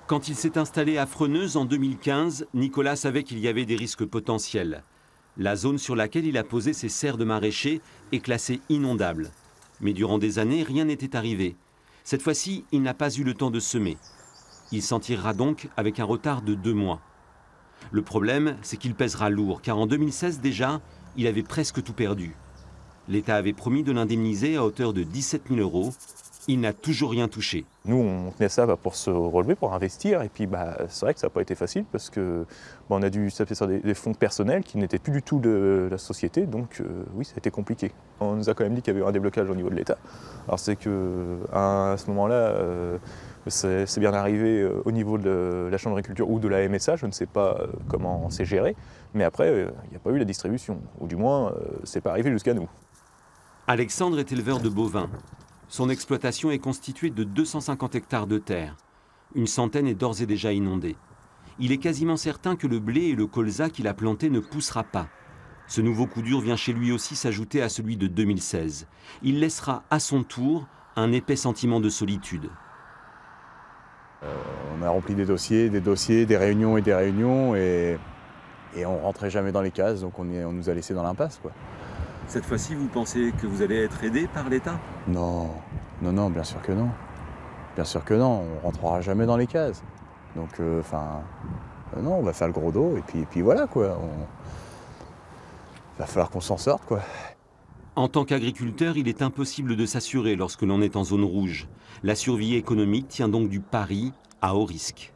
Quand il s'est installé à Freneuse en 2015, Nicolas savait qu'il y avait des risques potentiels. La zone sur laquelle il a posé ses serres de maraîchers est classée inondable. Mais durant des années, rien n'était arrivé. Cette fois-ci, il n'a pas eu le temps de semer. Il s'en tirera donc avec un retard de 2 mois. Le problème, c'est qu'il pèsera lourd, car en 2016 déjà, il avait presque tout perdu. L'État avait promis de l'indemniser à hauteur de 17 000 €. Il n'a toujours rien touché. Nous, on tenait ça pour se relever, pour investir. Et puis, c'est vrai que ça n'a pas été facile parce que on a dû s'appuyer sur des fonds personnels qui n'étaient plus du tout de la société. Donc, oui, ça a été compliqué. On nous a quand même dit qu'il y avait eu un déblocage au niveau de l'État. Alors, c'est qu'à ce moment-là, c'est bien arrivé au niveau de la Chambre d'agriculture ou de la MSA. Je ne sais pas comment c'est géré. Mais après, il n'y a pas eu la distribution. Ou du moins, c'est pas arrivé jusqu'à nous. Alexandre est éleveur de bovins. Son exploitation est constituée de 250 hectares de terre. Une centaine est d'ores et déjà inondée. Il est quasiment certain que le blé et le colza qu'il a planté ne poussera pas. Ce nouveau coup dur vient chez lui aussi s'ajouter à celui de 2016. Il laissera à son tour un épais sentiment de solitude. On a rempli des dossiers, des réunions et des réunions et on rentrait jamais dans les cases, donc on nous a laissés dans l'impasse, quoi. Cette fois-ci, vous pensez que vous allez être aidé par l'État? Non, non, bien sûr que non. Bien sûr que non, on rentrera jamais dans les cases. Donc, non, on va faire le gros dos et puis voilà, quoi. Il va falloir qu'on s'en sorte, quoi. En tant qu'agriculteur, il est impossible de s'assurer lorsque l'on est en zone rouge. La survie économique tient donc du pari à haut risque.